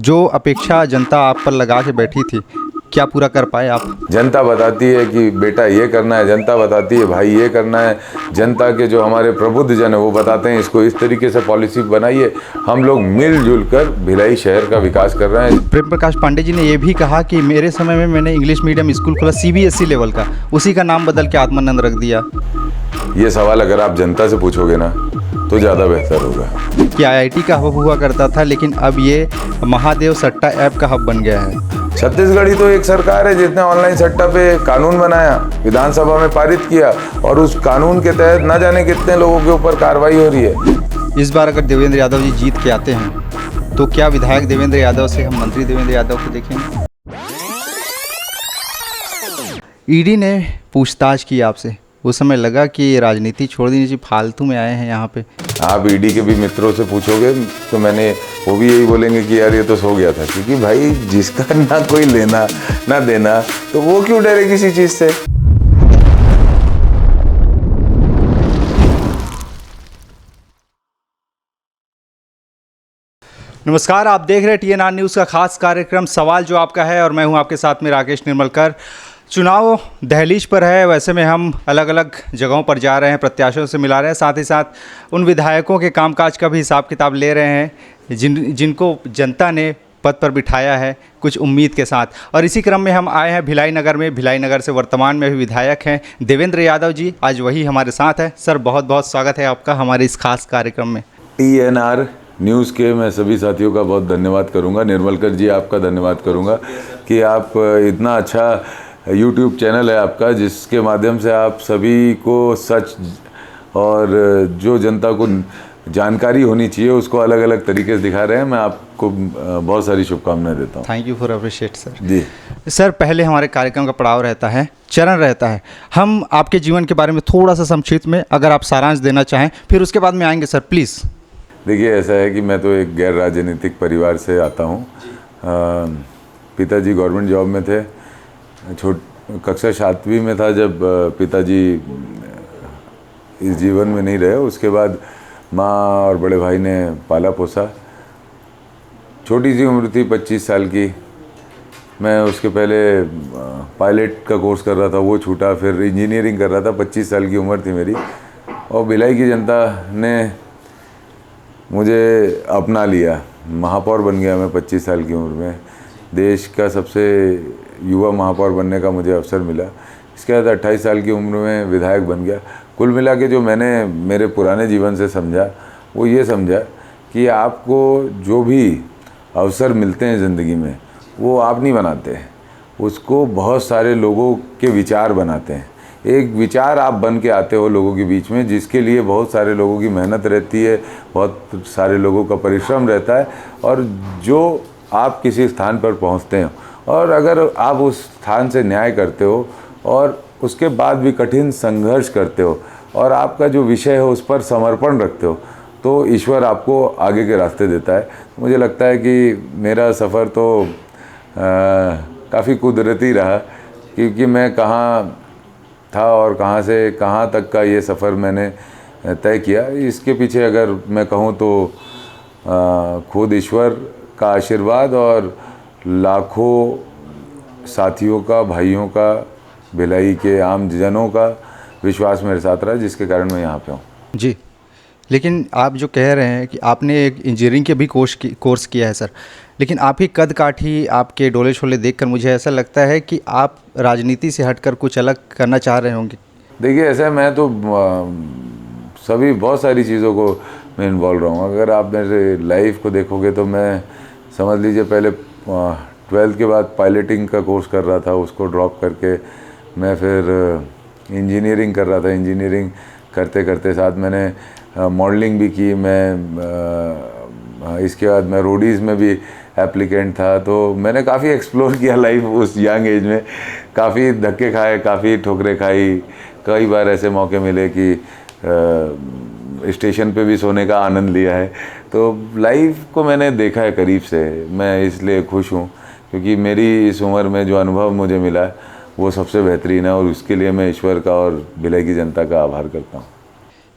जो अपेक्षा जनता आप पर लगा के बैठी थी, क्या पूरा कर पाए आप? जनता बताती है कि बेटा ये करना है, जनता बताती है भाई ये करना है, जनता के जो हमारे प्रबुद्ध जन है वो बताते हैं इसको इस तरीके से पॉलिसी बनाइए। हम लोग मिलजुल कर भिलाई शहर का विकास कर रहे हैं। प्रेम प्रकाश पांडे जी ने यह भी कहा कि मेरे समय में मैंने इंग्लिश मीडियम स्कूल खोला, CBSE लेवल का, उसी का नाम बदल के आत्मानंद रख दिया। ये सवाल अगर आप जनता से पूछोगे ना तो ज़्यादा बेहतर होगा। कि IIT का हब हुआ करता था, लेकिन अब ये महादेव सट्टा ऐप का हब बन गया है। छत्तीसगढ़ ही तो एक सरकार है जिसने ऑनलाइन सट्टा पे कानून बनाया, विधानसभा में पारित किया, और उस कानून के तहत न जाने कितने लोगों के ऊपर कार्रवाई हो रही है। इस बार अगर देवेंद्र यादव जी जीत के आते हैं तो क्या विधायक देवेंद्र यादव से हम मंत्री देवेंद्र यादव को देखेंगे? ईडी ने पूछताछ की आपसे, उस समय लगा कि राजनीति छोड़ दीजिए जी, फालतू में आए हैं यहाँ पे? आप ईडी के भी मित्रों से पूछोगे तो वो भी यही बोलेंगे कि यार ये तो सो गया था, क्योंकि भाई जिसका ना कोई लेना ना देना तो वो क्यों डरे किसी चीज़ से। नमस्कार, आप देख रहे हैं TNR न्यूज़ का खास कार्यक्रम सवाल जो आपका है, और मैं हूं आपके साथ में राकेश निर्मलकर। चुनाव दहलीज पर है, वैसे में हम अलग अलग जगहों पर जा रहे हैं, प्रत्याशियों से मिला रहे हैं, साथ ही साथ उन विधायकों के कामकाज का भी हिसाब किताब ले रहे हैं जिनको जनता ने पद पर बिठाया है कुछ उम्मीद के साथ। और इसी क्रम में हम आए हैं भिलाई नगर में। भिलाई नगर से वर्तमान में भी विधायक हैं देवेंद्र यादव जी, आज वही हमारे साथ हैं। सर, बहुत बहुत स्वागत है आपका हमारे इस खास कार्यक्रम में। TNR न्यूज़ के मैं सभी साथियों का बहुत धन्यवाद करूंगा। निर्मलकर जी, आपका धन्यवाद करूंगा कि आप इतना अच्छा YouTube चैनल है आपका, जिसके माध्यम से आप सभी को सच और जो जनता को जानकारी होनी चाहिए उसको अलग अलग तरीके से दिखा रहे हैं। मैं आपको बहुत सारी शुभकामनाएं देता हूं। Thank you for appreciate sir. जी सर, पहले हमारे कार्यक्रम का पड़ाव रहता है, चरण रहता है। हम आपके जीवन के बारे में थोड़ा सा संक्षिप्त में अगर आप सारांश देना चाहें, फिर उसके बाद में आएंगे सर, प्लीज़। देखिए, ऐसा है कि मैं तो एक गैर राजनीतिक परिवार से आता हूँ। पिताजी गवर्नमेंट जॉब में थे। कक्षा 7वीं में था जब पिताजी इस जीवन में नहीं रहे। उसके बाद माँ और बड़े भाई ने पाला पोसा। छोटी सी उम्र थी, 25 साल की। मैं उसके पहले पायलट का कोर्स कर रहा था, वो छूटा। फिर इंजीनियरिंग कर रहा था, 25 साल की उम्र थी मेरी। और भिलाई की जनता ने मुझे अपना लिया, महापौर बन गया मैं 25 साल की उम्र में। देश का सबसे युवा महापौर बनने का मुझे अवसर मिला। इसके बाद 28 साल की उम्र में विधायक बन गया। कुल मिला के जो मैंने मेरे पुराने जीवन से समझा वो ये समझा कि आपको जो भी अवसर मिलते हैं ज़िंदगी में वो आप नहीं बनाते हैं, उसको बहुत सारे लोगों के विचार बनाते हैं। एक विचार आप बन के आते हो लोगों के बीच में, जिसके लिए बहुत सारे लोगों की मेहनत रहती है, बहुत सारे लोगों का परिश्रम रहता है। और जो आप किसी स्थान पर पहुंचते हैं और अगर आप उस स्थान से न्याय करते हो और उसके बाद भी कठिन संघर्ष करते हो और आपका जो विषय है उस पर समर्पण रखते हो, तो ईश्वर आपको आगे के रास्ते देता है। मुझे लगता है कि मेरा सफ़र तो काफ़ी कुदरती रहा, क्योंकि मैं कहाँ था और कहाँ से कहाँ तक का ये सफ़र मैंने तय किया। इसके पीछे अगर मैं कहूँ तो खुद ईश्वर का आशीर्वाद और लाखों साथियों का, भाइयों का, भिलाई के आम जनों का विश्वास मेरे साथ रहा, जिसके कारण मैं यहाँ पे हूँ। जी, लेकिन आप जो कह रहे हैं कि आपने एक इंजीनियरिंग के भी कोर्स किया है सर, लेकिन आपकी कद काठी, आपके डोले शोले देखकर मुझे ऐसा लगता है कि आप राजनीति से हटकर कुछ अलग करना चाह रहे होंगे। देखिए, ऐसा है, मैं तो सभी बहुत सारी चीज़ों को मैं इन्वॉल्व रहा हूँ। अगर आप मेरे लाइफ को देखोगे तो मैं समझ लीजिए पहले 12th के बाद पायलटिंग का कोर्स कर रहा था, उसको ड्रॉप करके मैं फिर इंजीनियरिंग कर रहा था। इंजीनियरिंग करते करते साथ मैंने मॉडलिंग भी की। इसके बाद मैं रोडीज़ में भी एप्लीकेंट था। तो मैंने काफ़ी एक्सप्लोर किया लाइफ उस यंग एज में। काफ़ी धक्के खाए, काफ़ी ठोकरें खाई। कई बार ऐसे मौके मिले कि स्टेशन पे भी सोने का आनंद लिया है। तो लाइफ को मैंने देखा है करीब से। मैं इसलिए खुश हूँ क्योंकि मेरी इस उम्र में जो अनुभव मुझे मिला है वो सबसे बेहतरीन है, और उसके लिए मैं ईश्वर का और भिलाई की जनता का आभार करता हूँ।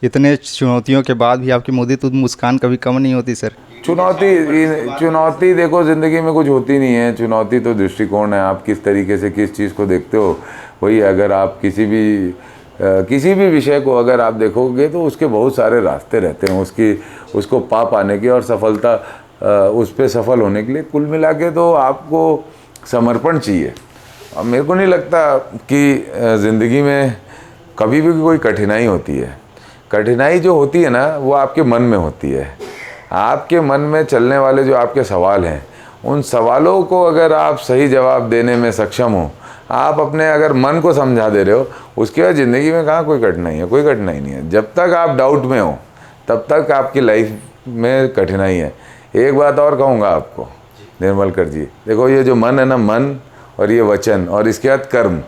इतने चुनौतियों के बाद भी आपकी मुस्कान कभी कम नहीं होती सर? चुनौती देखो, ज़िंदगी में कुछ होती नहीं है। चुनौती तो दृष्टिकोण है, आप किस तरीके से किस चीज़ को देखते हो वही। अगर आप किसी भी विषय को अगर आप देखोगे तो उसके बहुत सारे रास्ते रहते हैं उसको पाने के और सफलता उस पर सफल होने के लिए। कुल मिला के तो आपको समर्पण चाहिए। अब मेरे को नहीं लगता कि ज़िंदगी में कभी भी कोई कठिनाई होती है। कठिनाई जो होती है ना वो आपके मन में होती है। आपके मन में चलने वाले जो आपके सवाल हैं, उन सवालों को अगर आप सही जवाब देने में सक्षम हो, आप अपने अगर मन को समझा दे रहे हो, उसके बाद ज़िंदगी में कहाँ कोई कठिनाई है। कोई कठिनाई नहीं है। जब तक आप डाउट में हो तब तक आपकी लाइफ में कठिनाई है। एक बात और कहूँगा आपको निर्मलकर जी, देखो ये जो मन है ना, मन और ये वचन और इसके बाद कर्म,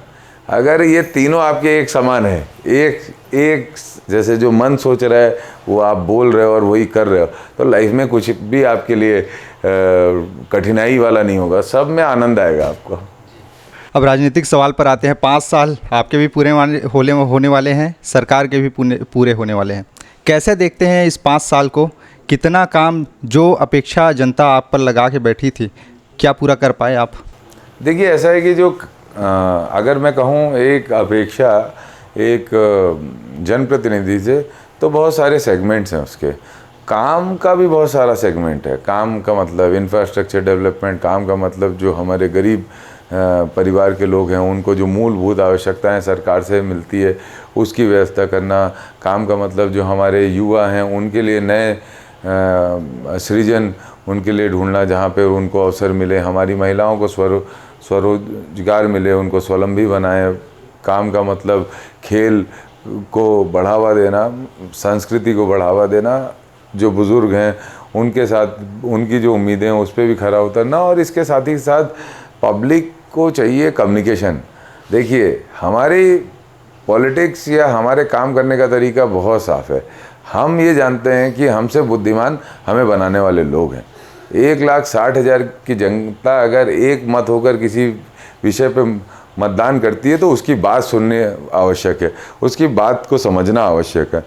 अगर ये तीनों आपके एक समान है, एक जैसे जो मन सोच रहा है वो आप बोल रहे हो और वही कर रहे हो, तो लाइफ में कुछ भी आपके लिए कठिनाई वाला नहीं होगा। सब में आनंद आएगा आपको। अब राजनीतिक सवाल पर आते हैं। 5 साल आपके भी पूरे होने वाले हैं, सरकार के भी पूरे होने वाले हैं। कैसे देखते हैं इस 5 साल को? कितना काम जो अपेक्षा जनता आप पर लगा के बैठी थी, क्या पूरा कर पाए आप? देखिए, ऐसा है कि जो अगर मैं कहूँ एक अपेक्षा एक जनप्रतिनिधि से, तो बहुत सारे सेगमेंट्स हैं उसके। काम का भी बहुत सारा सेगमेंट है। काम का मतलब इंफ्रास्ट्रक्चर डेवलपमेंट, काम का मतलब जो हमारे गरीब परिवार के लोग हैं उनको जो मूलभूत आवश्यकताएं सरकार से मिलती है उसकी व्यवस्था करना। काम का मतलब जो हमारे युवा हैं उनके लिए नए सृजन उनके लिए ढूंढना, जहाँ पे उनको अवसर मिले। हमारी महिलाओं को स्वरोजगार मिले, उनको स्वावलंबी बनाए। काम का मतलब खेल को बढ़ावा देना, संस्कृति को बढ़ावा देना, जो बुज़ुर्ग हैं उनके साथ उनकी जो उम्मीदें हैं उस पर भी खरा उतरना। और इसके साथ ही साथ पब्लिक को चाहिए कम्युनिकेशन। देखिए, हमारी पॉलिटिक्स या हमारे काम करने का तरीका बहुत साफ़ है। हम ये जानते हैं कि हमसे बुद्धिमान हमें बनाने वाले लोग हैं। 1,60,000 की जनता अगर एक मत होकर किसी विषय पे मतदान करती है तो उसकी बात सुननी आवश्यक है, उसकी बात को समझना आवश्यक है।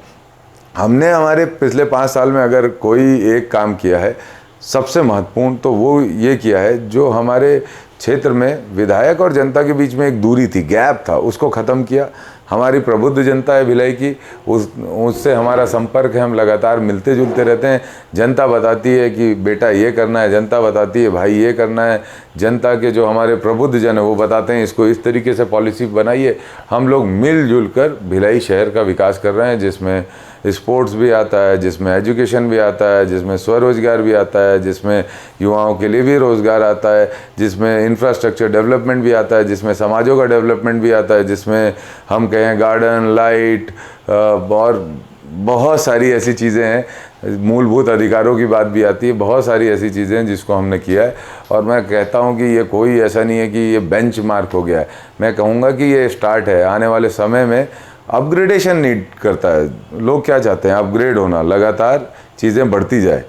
हमने हमारे पिछले 5 साल में अगर कोई एक काम किया है सबसे महत्वपूर्ण, तो वो ये किया है जो हमारे क्षेत्र में विधायक और जनता के बीच में एक दूरी थी, गैप था, उसको ख़त्म किया। हमारी प्रबुद्ध जनता है भिलाई की, उससे हमारा संपर्क है, हम लगातार मिलते जुलते रहते हैं। जनता बताती है कि बेटा ये करना है, जनता बताती है भाई ये करना है। जनता के जो हमारे प्रबुद्ध जन है वो बताते हैं इसको इस तरीके से पॉलिसी बनाइए। हम लोग मिलजुल कर भिलाई शहर का विकास कर रहे हैं, जिसमें स्पोर्ट्स भी आता है, जिसमें एजुकेशन भी आता है, जिसमें स्वरोजगार भी आता है, जिसमें युवाओं के लिए भी रोज़गार आता है, जिसमें इंफ्रास्ट्रक्चर डेवलपमेंट भी आता है, जिसमें समाजों का डेवलपमेंट भी आता है, जिसमें हम कहें गार्डन, लाइट और बहुत सारी ऐसी चीज़ें हैं। मूलभूत अधिकारों की बात भी आती है। बहुत सारी ऐसी चीज़ें हैं जिसको हमने किया है। और मैं कहता हूं कि ये कोई ऐसा नहीं है कि ये बेंचमार्क हो गया है। मैं कहूँगा कि ये स्टार्ट है। आने वाले समय में अपग्रेडेशन नीड करता है। लोग क्या चाहते हैं? अपग्रेड होना, लगातार चीज़ें बढ़ती जाए।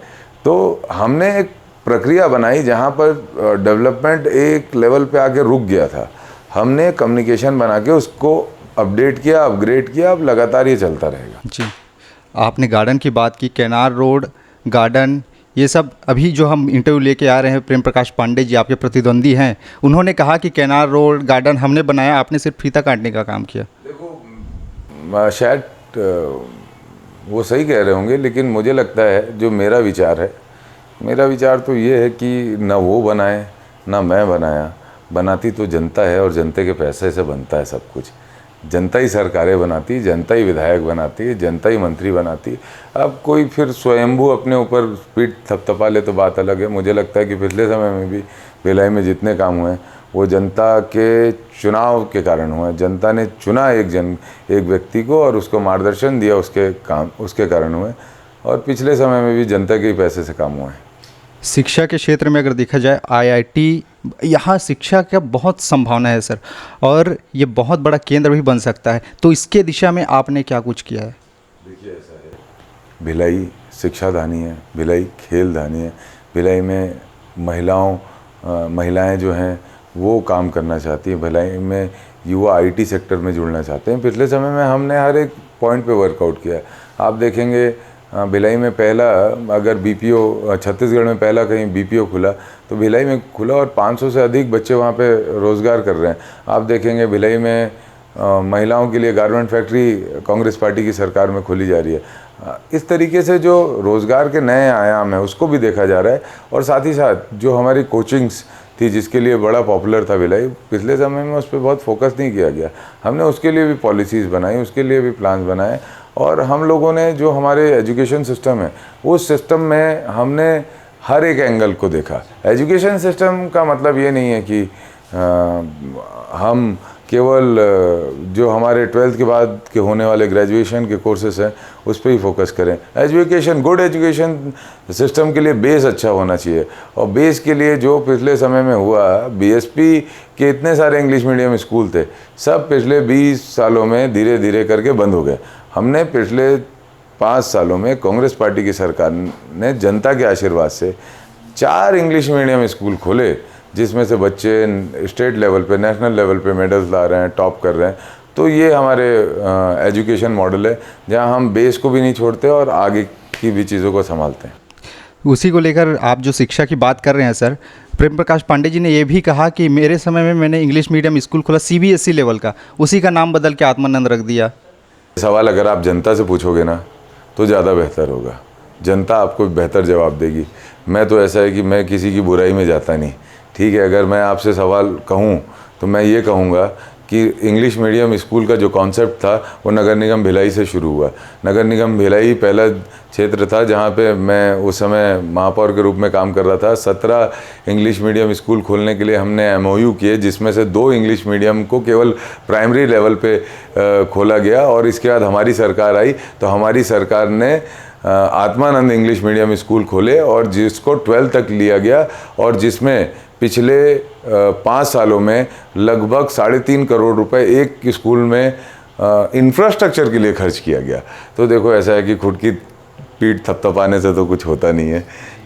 तो हमने एक प्रक्रिया बनाई जहाँ पर डेवलपमेंट एक लेवल पे आके रुक गया था। हमने कम्युनिकेशन बना के उसको अपडेट किया, अपग्रेड किया। अब लगातार ये चलता रहेगा। जी, आपने गार्डन की बात की, केनार रोड गार्डन, ये सब अभी जो हम इंटरव्यू लेके आ रहे हैं, प्रेम प्रकाश पांडे जी आपके प्रतिद्वंदी हैं, उन्होंने कहा कि केनार रोड गार्डन हमने बनाया, आपने सिर्फ फीता काटने का काम किया। देखो, शायद वो सही कह रहे होंगे, लेकिन मुझे लगता है जो मेरा विचार है, मेरा विचार तो ये है कि ना वो बनाए ना मैं बनाया। बनाती तो जनता है और जनता के पैसे से बनता है सब कुछ। जनता ही सरकारें बनाती, जनता ही विधायक बनाती है, जनता ही मंत्री बनाती। अब कोई फिर स्वयंभू अपने ऊपर पीठ थपथपा ले तो बात अलग है। मुझे लगता है कि पिछले समय में भी भिलाई में जितने काम हुए वो जनता के चुनाव के कारण हुए। जनता ने चुना एक व्यक्ति को और उसको मार्गदर्शन दिया, उसके कारण हुए। और पिछले समय में भी जनता के ही पैसे से काम हुए हैं। शिक्षा के क्षेत्र में अगर देखा जाए, आईआईटी, यहाँ शिक्षा का बहुत संभावना है सर, और ये बहुत बड़ा केंद्र भी बन सकता है। तो इसके दिशा में आपने क्या कुछ किया है? देखिए, ऐसा है, भिलाई शिक्षा धानी है, भिलाई खेल धानी है। भिलाई में महिलाएं जो हैं वो काम करना चाहती हैं। भिलाई में युवा आईटी सेक्टर में जुड़ना चाहते हैं। पिछले समय में हमने हर एक पॉइंट पे वर्कआउट किया है। आप देखेंगे भिलाई में पहला अगर बीपीओ, छत्तीसगढ़ में पहला कहीं बीपीओ खुला तो भिलाई में खुला और 500 से अधिक बच्चे वहाँ पे रोज़गार कर रहे हैं। आप देखेंगे भिलाई में महिलाओं के लिए गारमेंट फैक्ट्री कांग्रेस पार्टी की सरकार में खोली जा रही है। इस तरीके से जो रोज़गार के नए आयाम है उसको भी देखा जा रहा है। और साथ ही साथ जो हमारी कोचिंग्स थी जिसके लिए बड़ा पॉपुलर था भिलाई, पिछले समय में उस पर बहुत फोकस नहीं किया गया। हमने उसके लिए भी पॉलिसीज़ बनाई, उसके लिए भी प्लान्स बनाए और हम लोगों ने जो हमारे एजुकेशन सिस्टम है उस सिस्टम में हमने हर एक एंगल को देखा। एजुकेशन सिस्टम का मतलब ये नहीं है कि हम केवल जो हमारे 12th के बाद के होने वाले ग्रेजुएशन के कोर्सेस हैं उस पर ही फोकस करें। एजुकेशन, गुड एजुकेशन सिस्टम के लिए बेस अच्छा होना चाहिए और बेस के लिए जो पिछले समय में हुआ, बीएसपी के इतने सारे इंग्लिश मीडियम स्कूल थे, सब पिछले 20 सालों में धीरे धीरे करके बंद हो गए। हमने पिछले 5 सालों में कांग्रेस पार्टी की सरकार ने जनता के आशीर्वाद से 4 इंग्लिश मीडियम स्कूल खोले जिसमें से बच्चे स्टेट लेवल पे, नेशनल लेवल पे मेडल्स ला रहे हैं, टॉप कर रहे हैं। तो ये हमारे एजुकेशन मॉडल है जहां हम बेस को भी नहीं छोड़ते और आगे की भी चीज़ों को संभालते हैं। उसी को लेकर आप जो शिक्षा की बात कर रहे हैं सर, प्रेम प्रकाश पांडे जी ने ये भी कहा कि मेरे समय में मैंने इंग्लिश मीडियम स्कूल खोला सीबीएसई लेवल का, उसी का नाम बदल के आत्मानंद रख दिया। सवाल अगर आप जनता से पूछोगे ना तो ज़्यादा बेहतर होगा, जनता आपको बेहतर जवाब देगी। मैं तो ऐसा है कि मैं किसी की बुराई में जाता नहीं, ठीक है। अगर मैं आपसे सवाल कहूँ तो मैं ये कहूँगा कि इंग्लिश मीडियम स्कूल का जो कॉन्सेप्ट था वो नगर निगम भिलाई से शुरू हुआ। नगर निगम भिलाई पहला क्षेत्र था जहाँ पे मैं उस समय महापौर के रूप में काम कर रहा था। 17 इंग्लिश मीडियम स्कूल खोलने के लिए हमने एमओयू किए, जिसमें से 2 इंग्लिश मीडियम को केवल प्राइमरी लेवल पे खोला गया और इसके बाद हमारी सरकार आई तो हमारी सरकार ने आत्मानंद इंग्लिश मीडियम स्कूल खोले और जिसको 12 तक लिया गया और जिसमें पिछले 5 सालों में लगभग 3.5 करोड़ रुपए एक स्कूल में इंफ्रास्ट्रक्चर के लिए खर्च किया गया। तो देखो ऐसा है कि खुद की पीठ थपथपाने से तो कुछ होता नहीं है,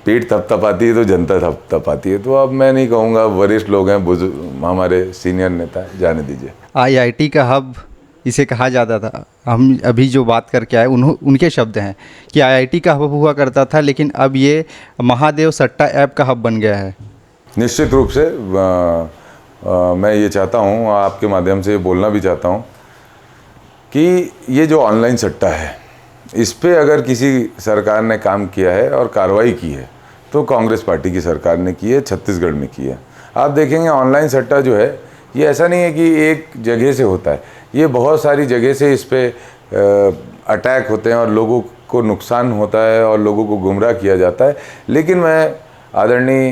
पीठ थपथपाती है तो जनता थपथपाती है। तो अब मैं नहीं कहूँगा, वरिष्ठ लोग हैं, हमारे सीनियर नेता, जाने दीजिए। आईआईटी का हब इसे कहा जाता था। हम अभी जो बात करके आए उनके शब्द हैं कि आईआईटी का हब हुआ करता था लेकिन अब ये महादेव सट्टा ऐप का हब बन गया है। निश्चित रूप से मैं ये चाहता हूँ, आपके माध्यम से बोलना भी चाहता हूँ कि ये जो ऑनलाइन सट्टा है इस पे अगर किसी सरकार ने काम किया है और कार्रवाई की है तो कांग्रेस पार्टी की सरकार ने की है, छत्तीसगढ़ में की है। आप देखेंगे ऑनलाइन सट्टा जो है ये ऐसा नहीं है कि एक जगह से होता है, ये बहुत सारी जगह से इस पे अटैक होते हैं और लोगों को नुकसान होता है और लोगों को गुमराह किया जाता है। लेकिन मैं आदरणीय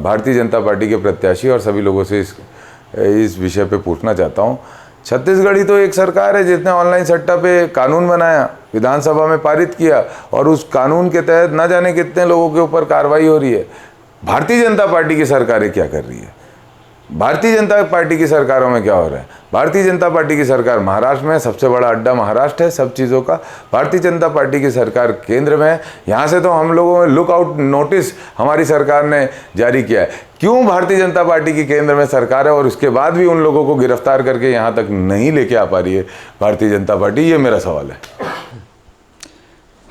भारतीय जनता पार्टी के प्रत्याशी और सभी लोगों से इस विषय पे पूछना चाहता हूँ, छत्तीसगढ़ ही तो एक सरकार है जिसने ऑनलाइन सट्टा पे कानून बनाया, विधानसभा में पारित किया और उस कानून के तहत न जाने कितने लोगों के ऊपर कार्रवाई हो रही है। भारतीय जनता पार्टी की सरकारें क्या कर रही है? भारतीय जनता पार्टी की सरकारों में क्या हो रहा है? भारतीय जनता पार्टी की सरकार महाराष्ट्र में, सबसे बड़ा अड्डा महाराष्ट्र है सब चीज़ों का। भारतीय जनता पार्टी की सरकार केंद्र में है, यहाँ से तो हम लोगों में लुक आउट नोटिस हमारी सरकार ने जारी किया है। क्यों भारतीय जनता पार्टी की केंद्र में सरकार है और उसके बाद भी उन लोगों को गिरफ्तार करके यहाँ तक नहीं लेके आ पा रही है भारतीय जनता पार्टी? ये मेरा सवाल है।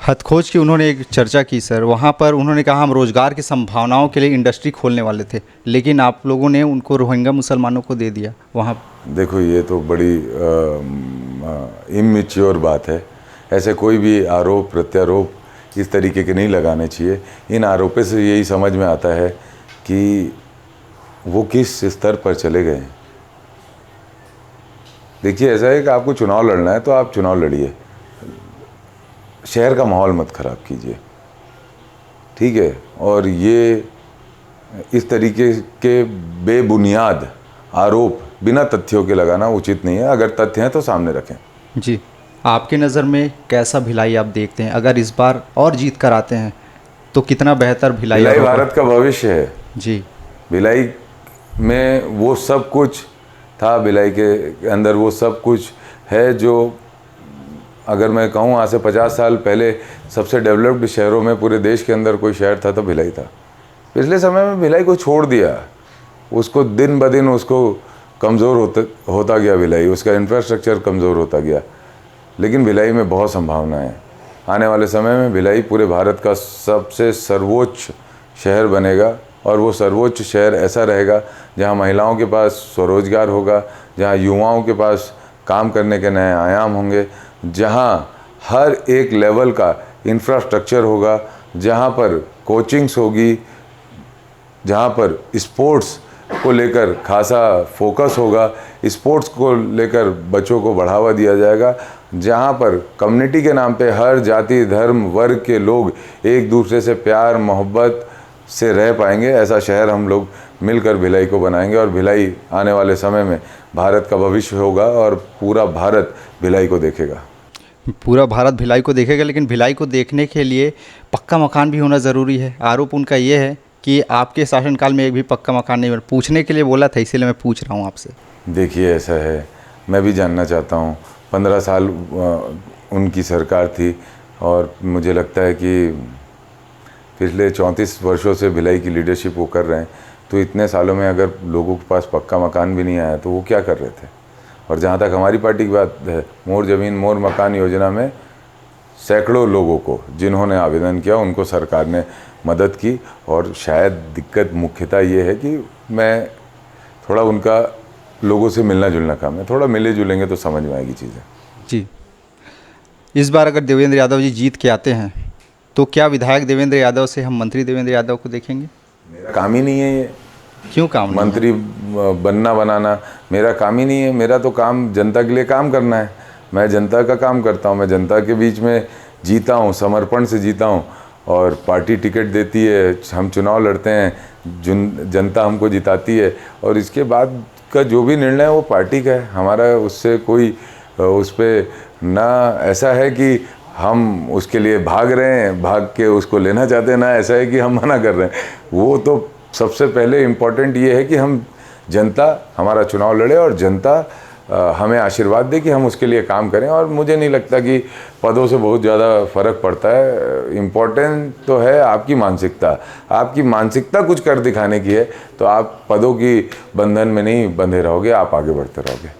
हथखोज की उन्होंने एक चर्चा की सर, वहाँ पर उन्होंने कहा हम रोज़गार की संभावनाओं के लिए इंडस्ट्री खोलने वाले थे लेकिन आप लोगों ने उनको रोहिंग्या मुसलमानों को दे दिया वहाँ। देखो ये तो बड़ी इमेच्योर बात है। ऐसे कोई भी आरोप प्रत्यारोप इस तरीके के नहीं लगाने चाहिए। इन आरोपों से यही समझ में आता है कि वो किस स्तर पर चले गए। देखिए ऐसा है कि आपको चुनाव लड़ना है तो आप चुनाव लड़िए, शहर का माहौल मत ख़राब कीजिए, ठीक है। और ये इस तरीके के बेबुनियाद आरोप बिना तथ्यों के लगाना उचित नहीं है। अगर तथ्य हैं तो सामने रखें। जी, आपके नज़र में कैसा भिलाई आप देखते हैं? अगर इस बार और जीत कर आते हैं तो कितना बेहतर भिलाई भारत का भविष्य है। जी, भिलाई में वो सब कुछ था, भिलाई के अंदर वो सब कुछ है जो, अगर मैं कहूँ आज से 50 साल पहले सबसे डेवलप्ड शहरों में पूरे देश के अंदर कोई शहर था तो भिलाई था। पिछले समय में भिलाई को छोड़ दिया, उसको दिन ब दिन उसको कमज़ोर होता गया भिलाई, उसका इंफ्रास्ट्रक्चर कमज़ोर होता गया। लेकिन भिलाई में बहुत संभावना है। आने वाले समय में भिलाई पूरे भारत का सबसे सर्वोच्च शहर बनेगा और वो सर्वोच्च शहर ऐसा रहेगा जहाँ महिलाओं के पास स्वरोजगार होगा, जहाँ युवाओं के पास काम करने के नए आयाम होंगे, जहाँ हर एक लेवल का इंफ्रास्ट्रक्चर होगा, जहाँ पर कोचिंग्स होगी, जहाँ पर स्पोर्ट्स को लेकर खासा फोकस होगा, स्पोर्ट्स को लेकर बच्चों को बढ़ावा दिया जाएगा, जहाँ पर कम्युनिटी के नाम पे हर जाति धर्म वर्ग के लोग एक दूसरे से प्यार मोहब्बत से रह पाएंगे। ऐसा शहर हम लोग मिलकर भिलाई को बनाएंगे और भिलाई आने वाले समय में भारत का भविष्य होगा और पूरा भारत भिलाई को देखेगा। पूरा भारत भिलाई को देखेगा, लेकिन भिलाई को देखने के लिए पक्का मकान भी होना ज़रूरी है। आरोप उनका ये है कि आपके शासनकाल में एक भी पक्का मकान नहीं बना। पूछने के लिए बोला था, इसीलिए मैं पूछ रहा हूँ आपसे। देखिए ऐसा है, मैं भी जानना चाहता हूँ। 15 साल उनकी सरकार थी और मुझे लगता है कि पिछले 34 वर्षों से भिलाई की लीडरशिप वो कर रहे हैं, तो इतने सालों में अगर लोगों के पास पक्का मकान भी नहीं आया तो वो क्या कर रहे थे। और जहाँ तक हमारी पार्टी की बात है, मोर ज़मीन मोर मकान योजना में सैकड़ों लोगों को जिन्होंने आवेदन किया उनको सरकार ने मदद की। और शायद दिक्कत मुख्यतः ये है कि मैं थोड़ा उनका लोगों से मिलना जुलना काम है, थोड़ा मिले जुलेंगे तो समझ में आएगी चीज़ें। जी, इस बार अगर देवेंद्र यादव जी जीत के आते हैं तो क्या विधायक देवेंद्र यादव से हम मंत्री देवेंद्र यादव को देखेंगे? मेरा काम ही नहीं है ये। क्यों काम नहीं है? मंत्री बनना बनाना मेरा काम ही नहीं है। मेरा तो काम जनता के लिए काम करना है। मैं जनता का काम करता हूँ, मैं जनता के बीच में जीता हूँ, समर्पण से जीता हूँ। और पार्टी टिकट देती है, हम चुनाव लड़ते हैं, जनता हमको जिताती है और इसके बाद का जो भी निर्णय है वो पार्टी का है। हमारा उससे कोई उस पर ना ऐसा है कि हम उसके लिए भाग रहे हैं, भाग के उसको लेना चाहते हैं, ना ऐसा है कि हम मना कर रहे हैं। वो तो सबसे पहले इम्पोर्टेंट ये है कि हम जनता हमारा चुनाव लड़े और जनता हमें आशीर्वाद दे कि हम उसके लिए काम करें। और मुझे नहीं लगता कि पदों से बहुत ज़्यादा फ़र्क पड़ता है। इम्पोर्टेंट तो है आपकी मानसिकता। आपकी मानसिकता कुछ कर दिखाने की है तो आप पदों की बंधन में नहीं बंधे रहोगे, आप आगे बढ़ते रहोगे।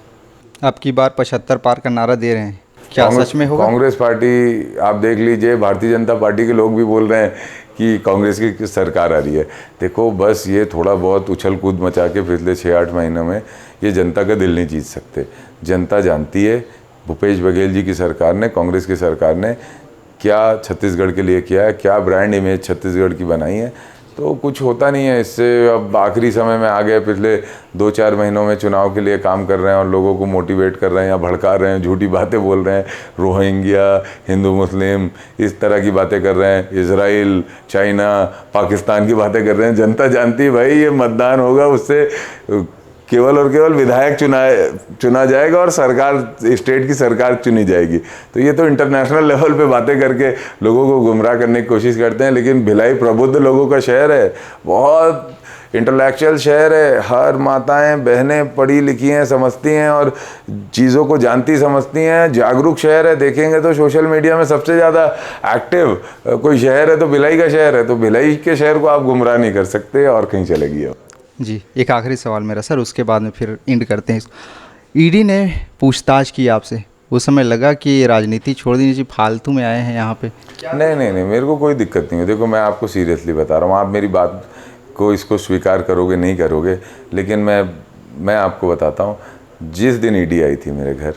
आपकी बार 75 पार का नारा दे रहे हैं, क्या सच में होगा? कांग्रेस पार्टी आप देख लीजिए, भारतीय जनता पार्टी के लोग भी बोल रहे हैं कि कांग्रेस की सरकार आ रही है। देखो बस ये थोड़ा बहुत उछल कूद मचा के पिछले 6-8 महीनों में ये जनता का दिल नहीं जीत सकते। जनता जानती है भूपेश बघेल जी की सरकार ने, कांग्रेस की सरकार ने क्या छत्तीसगढ़ के लिए किया है, क्या ब्रांड इमेज छत्तीसगढ़ की बनाई है। तो कुछ होता नहीं है इससे। अब आखिरी समय में आ गए, पिछले 2-4 महीनों में चुनाव के लिए काम कर रहे हैं और लोगों को मोटिवेट कर रहे हैं या भड़का रहे हैं, झूठी बातें बोल रहे हैं, रोहिंग्या हिंदू मुस्लिम इस तरह की बातें कर रहे हैं, इजराइल चाइना पाकिस्तान की बातें कर रहे हैं। जनता जानती है भाई ये मतदान होगा, उससे केवल और केवल विधायक चुना जाएगा और सरकार स्टेट की सरकार चुनी जाएगी। तो ये तो इंटरनेशनल लेवल पे बातें करके लोगों को गुमराह करने की कोशिश करते हैं। लेकिन भिलाई प्रबुद्ध लोगों का शहर है, बहुत इंटेलेक्चुअल शहर है। हर माताएं बहनें पढ़ी लिखी हैं, समझती हैं और चीज़ों को जानती समझती हैं। जागरूक शहर है। देखेंगे तो सोशल मीडिया में सबसे ज़्यादा एक्टिव कोई शहर है तो भिलाई का शहर है। तो भिलाई के शहर को आप गुमराह नहीं कर सकते और कहीं चलेगी। अब जी, एक आखिरी सवाल मेरा सर, उसके बाद में फिर एंड करते हैं इसको। ईडी ने पूछताछ की आपसे, उस समय लगा कि राजनीति छोड़ दीजिए जी, फालतू में आए हैं यहाँ पे? नहीं, मेरे को कोई दिक्कत नहीं है। देखो मैं आपको सीरियसली बता रहा हूँ, आप मेरी बात को इसको स्वीकार करोगे नहीं करोगे, लेकिन मैं आपको बताता हूँ। जिस दिन ईडी आई थी मेरे घर,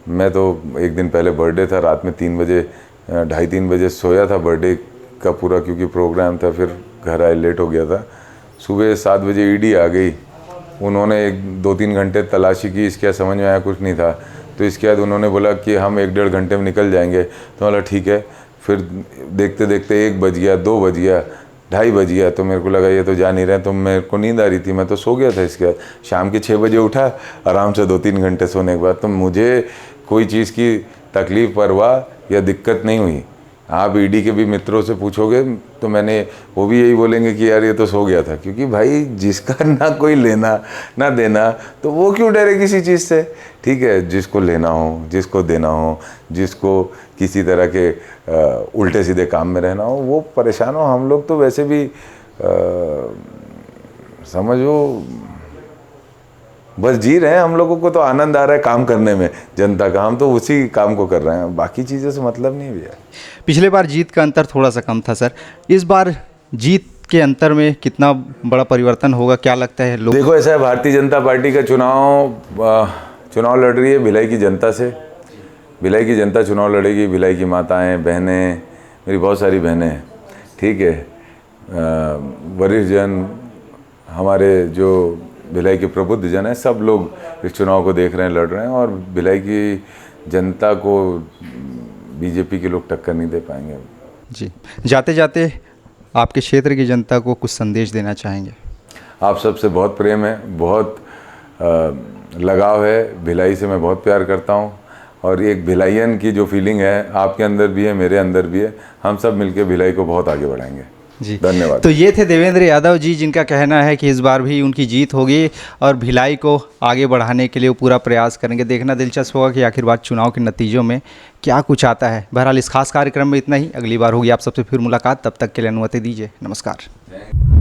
मैं तो एक दिन पहले बर्थडे था, रात में 3 बजे 2:30-3 बजे सोया था बर्थडे का पूरा, क्योंकि प्रोग्राम था, फिर घर आए लेट हो गया था। सुबह 7 बजे ईडी आ गई। उन्होंने 1-2-3 घंटे तलाशी की, इसके बाद समझ में आया कुछ नहीं था। तो इसके बाद उन्होंने बोला कि हम 1-1.5 घंटे में निकल जाएंगे। तो बोला ठीक है। फिर देखते देखते 1 बज गया, 2 बज गया, 2:30 बज गया। तो मेरे को लगा ये तो जा नहीं रहे, तो मेरे को नींद आ रही थी, मैं तो सो गया था। इसके बाद शाम के 6 बजे उठा, आराम से 2-3 घंटे सोने के बाद। तो मुझे कोई चीज़ की तकलीफ़ परवाह या दिक्कत नहीं हुई। आप ईडी के भी मित्रों से पूछोगे तो मैंने वो भी यही बोलेंगे कि यार ये तो सो गया था। क्योंकि भाई जिसका ना कोई लेना ना देना, तो वो क्यों डरे किसी चीज़ से। ठीक है, जिसको लेना हो, जिसको देना हो, जिसको किसी तरह के उल्टे सीधे काम में रहना हो, वो परेशान हो। हम लोग तो वैसे भी समझो बस जी रहे हैं। हम लोगों को तो आनंद आ रहा है काम करने में, जनता का, हम तो उसी काम को कर रहे हैं, बाकी चीज़ों से मतलब नहीं भैया। पिछले बार जीत का अंतर थोड़ा सा कम था सर, इस बार जीत के अंतर में कितना बड़ा परिवर्तन होगा, क्या लगता है लोग? देखो ऐसा है, भारतीय जनता पार्टी का चुनाव लड़ रही है भिलाई की जनता से। भिलाई की जनता चुनाव लड़ेगी, भिलाई की माताएं बहनें, मेरी बहुत सारी बहनें हैं, ठीक है, वरिष्ठ जन, हमारे जो भिलाई के प्रबुद्ध जन हैं, सब लोग इस चुनाव को देख रहे हैं, लड़ रहे हैं, और भिलाई की जनता को बीजेपी के लोग टक्कर नहीं दे पाएंगे। जी, जाते जाते आपके क्षेत्र की जनता को कुछ संदेश देना चाहेंगे? आप सबसे बहुत प्रेम है, बहुत लगाव है, भिलाई से मैं बहुत प्यार करता हूँ, और एक भिलाइयन की जो फीलिंग है आपके अंदर भी है, मेरे अंदर भी है, हम सब मिलके भिलाई को बहुत आगे बढ़ाएंगे। जी धन्यवाद। तो ये थे देवेंद्र यादव जी, जिनका कहना है कि इस बार भी उनकी जीत होगी और भिलाई को आगे बढ़ाने के लिए वो पूरा प्रयास करेंगे। देखना दिलचस्प होगा कि आखिरकार चुनाव के नतीजों में क्या कुछ आता है। बहरहाल इस खास कार्यक्रम में इतना ही, अगली बार होगी आप सबसे फिर मुलाकात, तब तक के लिए अनुमति दीजिए, नमस्कार।